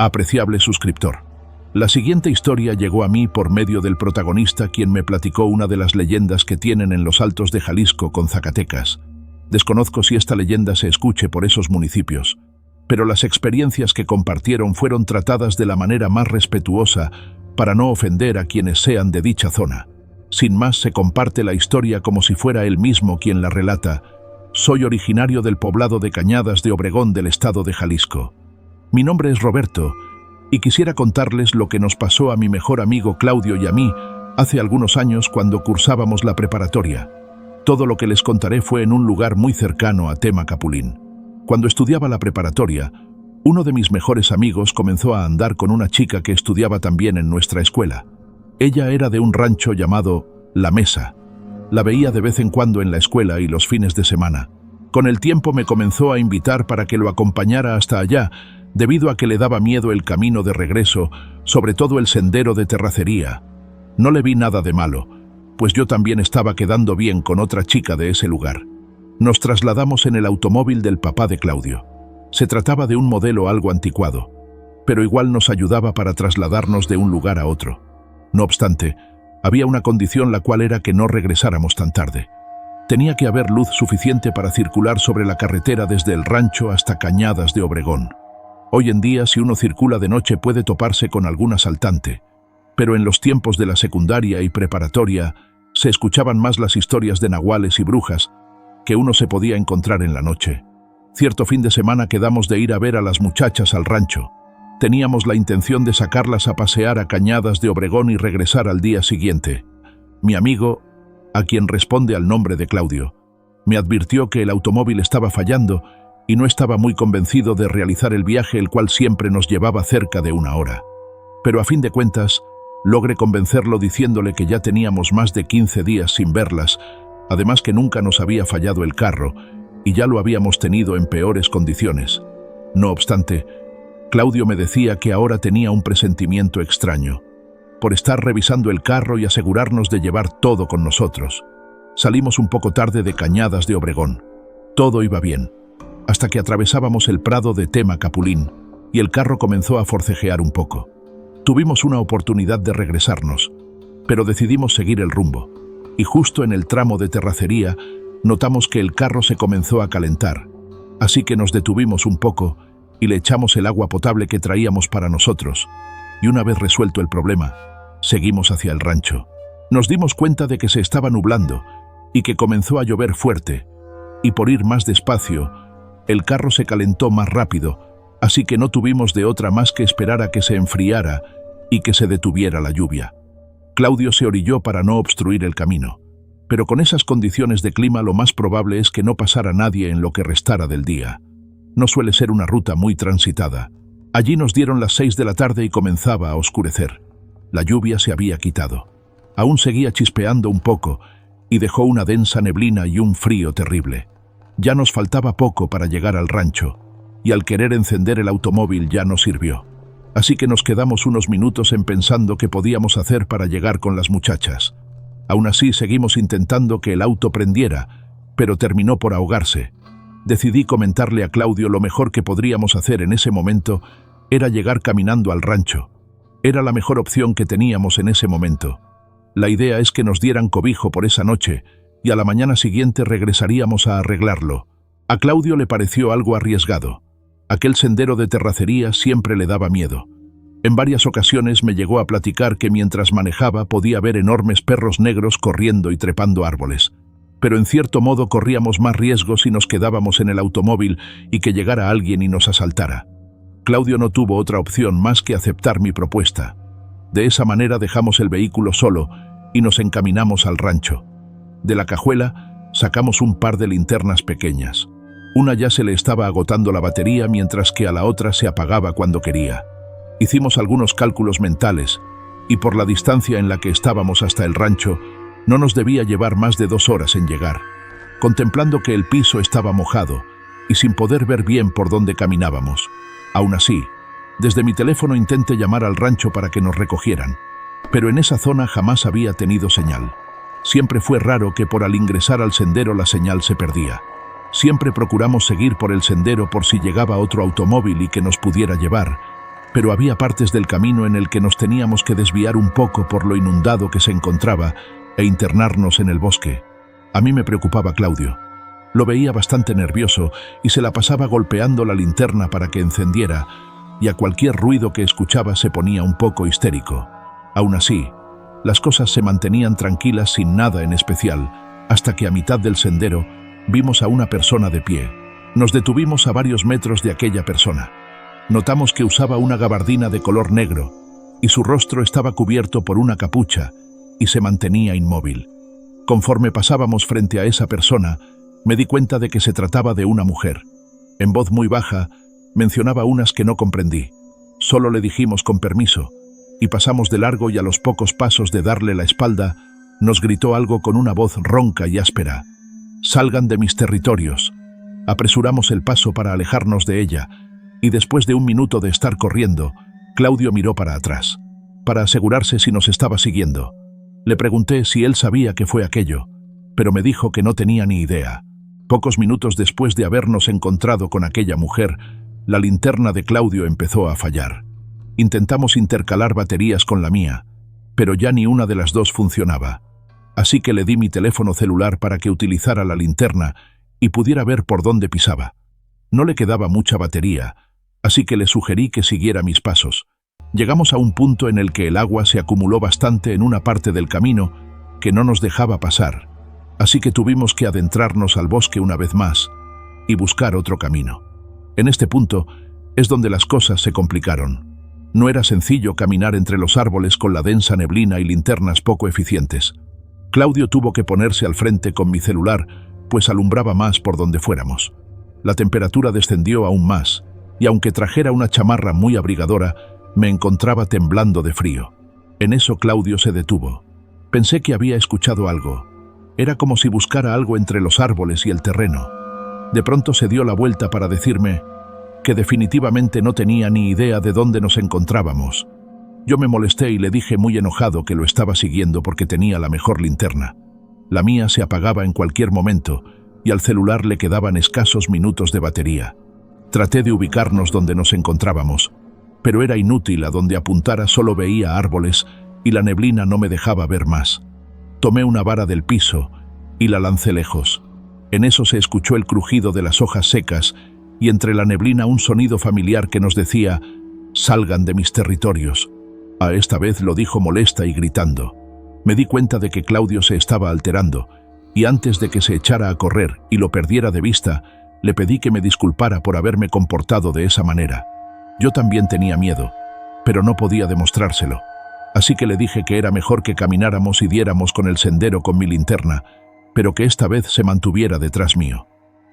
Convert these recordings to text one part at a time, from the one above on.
Apreciable suscriptor. La siguiente historia llegó a mí por medio del protagonista, quien me platicó una de las leyendas que tienen en los Altos de Jalisco con Zacatecas. Desconozco si esta leyenda se escuche por esos municipios, pero las experiencias que compartieron fueron tratadas de la manera más respetuosa para no ofender a quienes sean de dicha zona. Sin más, se comparte la historia como si fuera él mismo quien la relata. Soy originario del poblado de Cañadas de Obregón del estado de Jalisco. Mi nombre es Roberto y quisiera contarles lo que nos pasó a mi mejor amigo Claudio y a mí hace algunos años cuando cursábamos la preparatoria. Todo lo que les contaré fue en un lugar muy cercano a Temacapulín. Cuando estudiaba la preparatoria, uno de mis mejores amigos comenzó a andar con una chica que estudiaba también en nuestra escuela. Ella era de un rancho llamado La Mesa. La veía de vez en cuando en la escuela y los fines de semana. Con el tiempo me comenzó a invitar para que lo acompañara hasta allá, debido a que le daba miedo el camino de regreso, sobre todo el sendero de terracería. No le vi nada de malo, pues yo también estaba quedando bien con otra chica de ese lugar. Nos trasladamos en el automóvil del papá de Claudio. Se trataba de un modelo algo anticuado, pero igual nos ayudaba para trasladarnos de un lugar a otro. No obstante, había una condición, la cual era que no regresáramos tan tarde. Tenía que haber luz suficiente para circular sobre la carretera desde el rancho hasta Cañadas de Obregón. Hoy en día, si uno circula de noche puede toparse con algún asaltante, pero en los tiempos de la secundaria y preparatoria se escuchaban más las historias de nahuales y brujas que uno se podía encontrar en la noche. Cierto fin de semana quedamos de ir a ver a las muchachas al rancho. Teníamos la intención de sacarlas a pasear a Cañadas de Obregón y regresar al día siguiente. Mi amigo, a quien responde al nombre de Claudio, me advirtió que el automóvil estaba fallando y no estaba muy convencido de realizar el viaje, el cual siempre nos llevaba cerca de 1 hora. Pero a fin de cuentas, logré convencerlo diciéndole que ya teníamos más de 15 días sin verlas, además que nunca nos había fallado el carro y ya lo habíamos tenido en peores condiciones. No obstante, Claudio me decía que ahora tenía un presentimiento extraño, por estar revisando el carro y asegurarnos de llevar todo con nosotros. Salimos un poco tarde de Cañadas de Obregón. Todo iba bien, hasta que atravesábamos el prado de Temacapulín y el carro comenzó a forcejear un poco. Tuvimos una oportunidad de regresarnos, pero decidimos seguir el rumbo, y justo en el tramo de terracería notamos que el carro se comenzó a calentar, así que nos detuvimos un poco y le echamos el agua potable que traíamos para nosotros, y una vez resuelto el problema, seguimos hacia el rancho. Nos dimos cuenta de que se estaba nublando y que comenzó a llover fuerte, y por ir más despacio, el carro se calentó más rápido, así que no tuvimos de otra más que esperar a que se enfriara y que se detuviera la lluvia. Claudio se orilló para no obstruir el camino, pero con esas condiciones de clima lo más probable es que no pasara nadie en lo que restara del día. No suele ser una ruta muy transitada. Allí nos dieron las 6 de la tarde y comenzaba a oscurecer. La lluvia se había quitado. Aún seguía chispeando un poco y dejó una densa neblina y un frío terrible. Ya nos faltaba poco para llegar al rancho, y al querer encender el automóvil ya no sirvió. Así que nos quedamos unos minutos en pensando qué podíamos hacer para llegar con las muchachas. Aún así seguimos intentando que el auto prendiera, pero terminó por ahogarse. Decidí comentarle a Claudio lo mejor que podríamos hacer en ese momento era llegar caminando al rancho. Era la mejor opción que teníamos en ese momento. La idea es que nos dieran cobijo por esa noche y a la mañana siguiente regresaríamos a arreglarlo. A Claudio le pareció algo arriesgado. Aquel sendero de terracería siempre le daba miedo. En varias ocasiones me llegó a platicar que mientras manejaba podía ver enormes perros negros corriendo y trepando árboles. Pero en cierto modo corríamos más riesgos si nos quedábamos en el automóvil y que llegara alguien y nos asaltara. Claudio no tuvo otra opción más que aceptar mi propuesta. De esa manera dejamos el vehículo solo y nos encaminamos al rancho. De la cajuela sacamos un par de linternas pequeñas. Una ya se le estaba agotando la batería, mientras que a la otra se apagaba cuando quería. Hicimos algunos cálculos mentales y por la distancia en la que estábamos hasta el rancho, no nos debía llevar más de 2 horas en llegar. Contemplando que el piso estaba mojado y sin poder ver bien por dónde caminábamos. Aún así, desde mi teléfono intenté llamar al rancho para que nos recogieran, pero en esa zona jamás había tenido señal. Siempre fue raro que al ingresar al sendero la señal se perdía. Siempre procuramos seguir por el sendero por si llegaba otro automóvil y que nos pudiera llevar, pero había partes del camino en el que nos teníamos que desviar un poco por lo inundado que se encontraba e internarnos en el bosque. A mí me preocupaba Claudio. Lo veía bastante nervioso y se la pasaba golpeando la linterna para que encendiera, y a cualquier ruido que escuchaba se ponía un poco histérico. Aún así, las cosas se mantenían tranquilas sin nada en especial, hasta que a mitad del sendero vimos a una persona de pie. Nos detuvimos a varios metros de aquella persona. Notamos que usaba una gabardina de color negro y su rostro estaba cubierto por una capucha y se mantenía inmóvil. Conforme pasábamos frente a esa persona, me di cuenta de que se trataba de una mujer. En voz muy baja, mencionaba unas que no comprendí. Solo le dijimos con permiso y pasamos de largo, y a los pocos pasos de darle la espalda, nos gritó algo con una voz ronca y áspera: «Salgan de mis territorios». Apresuramos el paso para alejarnos de ella, y después de un minuto de estar corriendo, Claudio miró para atrás, para asegurarse si nos estaba siguiendo. Le pregunté si él sabía qué fue aquello, pero me dijo que no tenía ni idea. Pocos minutos después de habernos encontrado con aquella mujer, la linterna de Claudio empezó a fallar. Intentamos intercalar baterías con la mía, pero ya ni una de las dos funcionaba. Así que le di mi teléfono celular para que utilizara la linterna y pudiera ver por dónde pisaba. No le quedaba mucha batería, así que le sugerí que siguiera mis pasos. Llegamos a un punto en el que el agua se acumuló bastante en una parte del camino que no nos dejaba pasar, así que tuvimos que adentrarnos al bosque una vez más y buscar otro camino. En este punto es donde las cosas se complicaron. No era sencillo caminar entre los árboles con la densa neblina y linternas poco eficientes. Claudio tuvo que ponerse al frente con mi celular, pues alumbraba más por donde fuéramos. La temperatura descendió aún más, y aunque trajera una chamarra muy abrigadora, me encontraba temblando de frío. En eso Claudio se detuvo. Pensé que había escuchado algo. Era como si buscara algo entre los árboles y el terreno. De pronto se dio la vuelta para decirme que definitivamente no tenía ni idea de dónde nos encontrábamos. Yo me molesté y le dije muy enojado que lo estaba siguiendo porque tenía la mejor linterna. La mía se apagaba en cualquier momento y al celular le quedaban escasos minutos de batería. Traté de ubicarnos donde nos encontrábamos, pero era inútil. A donde apuntara solo veía árboles y la neblina no me dejaba ver más. Tomé una vara del piso y la lancé lejos. En eso se escuchó el crujido de las hojas secas y entre la neblina un sonido familiar que nos decía: «Salgan de mis territorios». A esta vez lo dijo molesta y gritando. Me di cuenta de que Claudio se estaba alterando, y antes de que se echara a correr y lo perdiera de vista, le pedí que me disculpara por haberme comportado de esa manera. Yo también tenía miedo, pero no podía demostrárselo. Así que le dije que era mejor que camináramos y diéramos con el sendero con mi linterna, pero que esta vez se mantuviera detrás mío.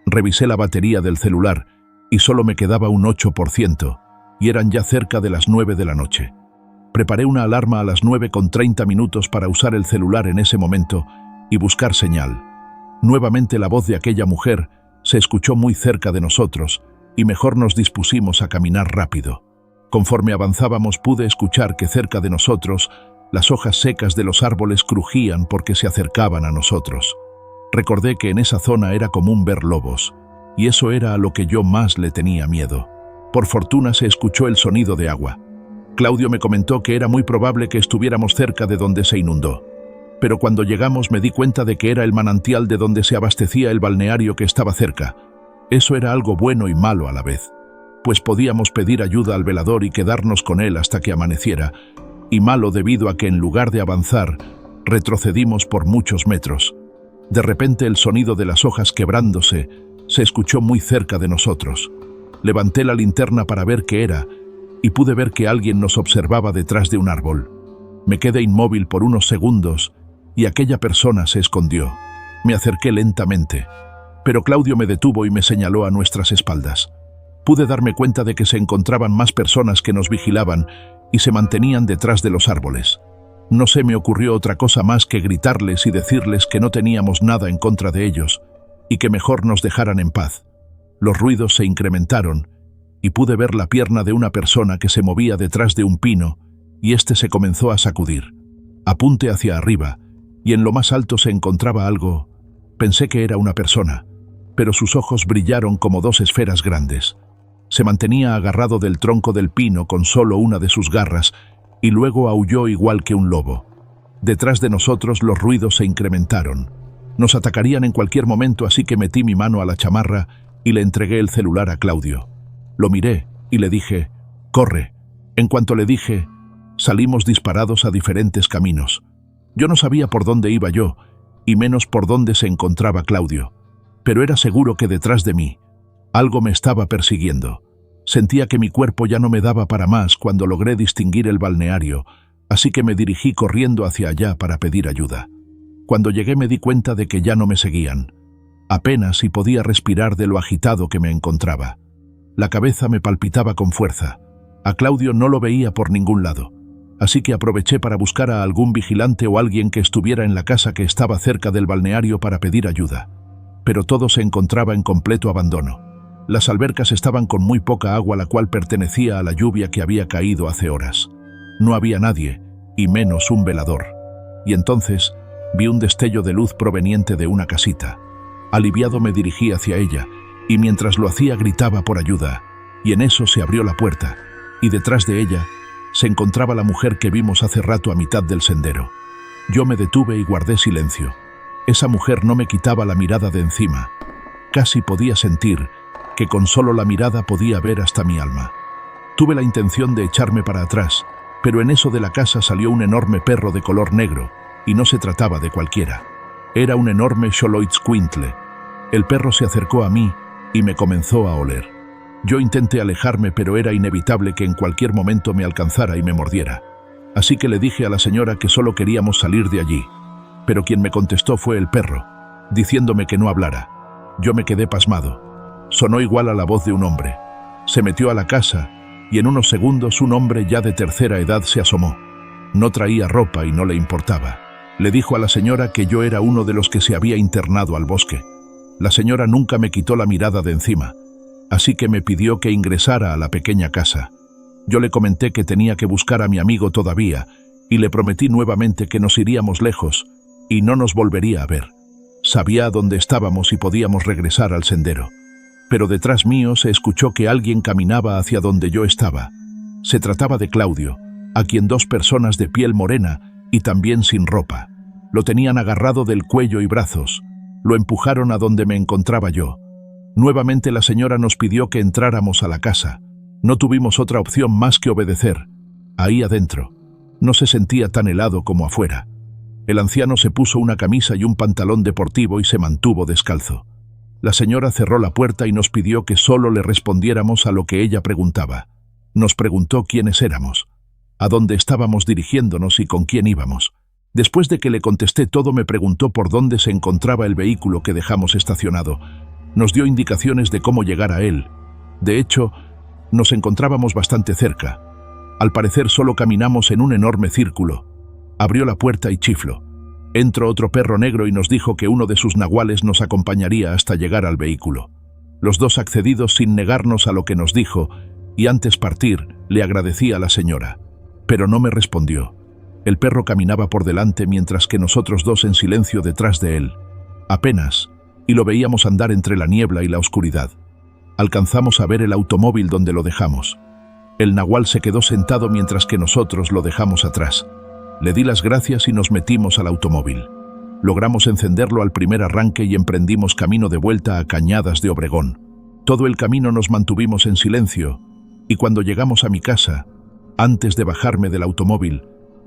Revisé la batería del celular y solo me quedaba un 8%, y eran ya cerca de las 9 de la noche. Preparé una alarma a las 9:30 para usar el celular en ese momento y buscar señal. Nuevamente la voz de aquella mujer se escuchó muy cerca de nosotros y mejor nos dispusimos a caminar rápido. Conforme avanzábamos pude escuchar que cerca de nosotros las hojas secas de los árboles crujían porque se acercaban a nosotros. Recordé que en esa zona era común ver lobos, y eso era a lo que yo más le tenía miedo. Por fortuna se escuchó el sonido de agua. Claudio me comentó que era muy probable que estuviéramos cerca de donde se inundó. Pero cuando llegamos me di cuenta de que era el manantial de donde se abastecía el balneario que estaba cerca. Eso era algo bueno y malo a la vez, pues podíamos pedir ayuda al velador y quedarnos con él hasta que amaneciera, y malo debido a que en lugar de avanzar, retrocedimos por muchos metros. De repente el sonido de las hojas quebrándose se escuchó muy cerca de nosotros. Levanté la linterna para ver qué era, y pude ver que alguien nos observaba detrás de un árbol. Me quedé inmóvil por unos segundos, y aquella persona se escondió. Me acerqué lentamente, pero Claudio me detuvo y me señaló a nuestras espaldas. Pude darme cuenta de que se encontraban más personas que nos vigilaban y se mantenían detrás de los árboles. No se me ocurrió otra cosa más que gritarles y decirles que no teníamos nada en contra de ellos y que mejor nos dejaran en paz. Los ruidos se incrementaron y pude ver la pierna de una persona que se movía detrás de un pino y éste se comenzó a sacudir. Apunté hacia arriba y en lo más alto se encontraba algo. Pensé que era una persona, pero sus ojos brillaron como dos esferas grandes. Se mantenía agarrado del tronco del pino con solo una de sus garras y luego aulló igual que un lobo. Detrás de nosotros los ruidos se incrementaron. Nos atacarían en cualquier momento, así que metí mi mano a la chamarra y le entregué el celular a Claudio. Lo miré y le dije, «Corre». En cuanto le dije, salimos disparados a diferentes caminos. Yo no sabía por dónde iba yo, y menos por dónde se encontraba Claudio, pero era seguro que detrás de mí algo me estaba persiguiendo. Sentía que mi cuerpo ya no me daba para más cuando logré distinguir el balneario, así que me dirigí corriendo hacia allá para pedir ayuda. Cuando llegué me di cuenta de que ya no me seguían. Apenas si podía respirar de lo agitado que me encontraba. La cabeza me palpitaba con fuerza. A Claudio no lo veía por ningún lado, así que aproveché para buscar a algún vigilante o alguien que estuviera en la casa que estaba cerca del balneario para pedir ayuda. Pero todo se encontraba en completo abandono. Las albercas estaban con muy poca agua, la cual pertenecía a la lluvia que había caído hace horas. No había nadie, y menos un velador. Y entonces vi un destello de luz proveniente de una casita. Aliviado me dirigí hacia ella, y mientras lo hacía gritaba por ayuda, y en eso se abrió la puerta, y detrás de ella se encontraba la mujer que vimos hace rato a mitad del sendero. Yo me detuve y guardé silencio. Esa mujer no me quitaba la mirada de encima. Casi podía sentir que con solo la mirada podía ver hasta mi alma. Tuve la intención de echarme para atrás, pero en eso de la casa salió un enorme perro de color negro, y no se trataba de cualquiera. Era un enorme Xoloitzcuintle. El perro se acercó a mí y me comenzó a oler. Yo intenté alejarme, pero era inevitable que en cualquier momento me alcanzara y me mordiera. Así que le dije a la señora que solo queríamos salir de allí. Pero quien me contestó fue el perro, diciéndome que no hablara. Yo me quedé pasmado. Sonó igual a la voz de un hombre. Se metió a la casa y en unos segundos un hombre ya de tercera edad se asomó. No traía ropa y no le importaba. Le dijo a la señora que yo era uno de los que se había internado al bosque. La señora nunca me quitó la mirada de encima, así que me pidió que ingresara a la pequeña casa. Yo le comenté que tenía que buscar a mi amigo todavía y le prometí nuevamente que nos iríamos lejos y no nos volvería a ver. Sabía dónde estábamos y podíamos regresar al sendero. Pero detrás mío se escuchó que alguien caminaba hacia donde yo estaba. Se trataba de Claudio, a quien dos personas de piel morena y también sin ropa lo tenían agarrado del cuello y brazos. Lo empujaron a donde me encontraba yo. Nuevamente la señora nos pidió que entráramos a la casa. No tuvimos otra opción más que obedecer. Ahí adentro no se sentía tan helado como afuera. El anciano se puso una camisa y un pantalón deportivo y se mantuvo descalzo. La señora cerró la puerta y nos pidió que solo le respondiéramos a lo que ella preguntaba. Nos preguntó quiénes éramos, a dónde estábamos dirigiéndonos y con quién íbamos. Después de que le contesté todo, me preguntó por dónde se encontraba el vehículo que dejamos estacionado. Nos dio indicaciones de cómo llegar a él. De hecho, nos encontrábamos bastante cerca. Al parecer solo caminamos en un enorme círculo. Abrió la puerta y chifló. Entró otro perro negro y nos dijo que uno de sus nahuales nos acompañaría hasta llegar al vehículo. Los dos accedidos sin negarnos a lo que nos dijo, y antes partir le agradecí a la señora. Pero no me respondió. El perro caminaba por delante mientras que nosotros dos en silencio detrás de él. Apenas, y lo veíamos andar entre la niebla y la oscuridad. Alcanzamos a ver el automóvil donde lo dejamos. El nahual se quedó sentado mientras que nosotros lo dejamos atrás. Le di las gracias y nos metimos al automóvil. Logramos encenderlo al primer arranque y emprendimos camino de vuelta a Cañadas de Obregón. Todo el camino nos mantuvimos en silencio, y cuando llegamos a mi casa, antes de bajarme del automóvil,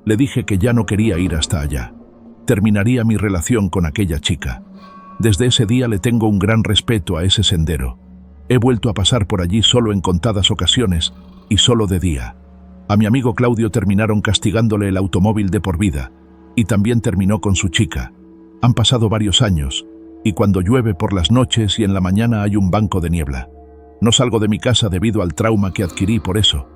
le dije que ya no quería ir hasta allá. Terminaría mi relación con aquella chica. Desde ese día le tengo un gran respeto a ese sendero. He vuelto a pasar por allí solo en contadas ocasiones y solo de día. A mi amigo Claudio terminaron castigándole el automóvil de por vida, y también terminó con su chica. Han pasado varios años, y cuando llueve por las noches y en la mañana hay un banco de niebla. No salgo de mi casa debido al trauma que adquirí por eso.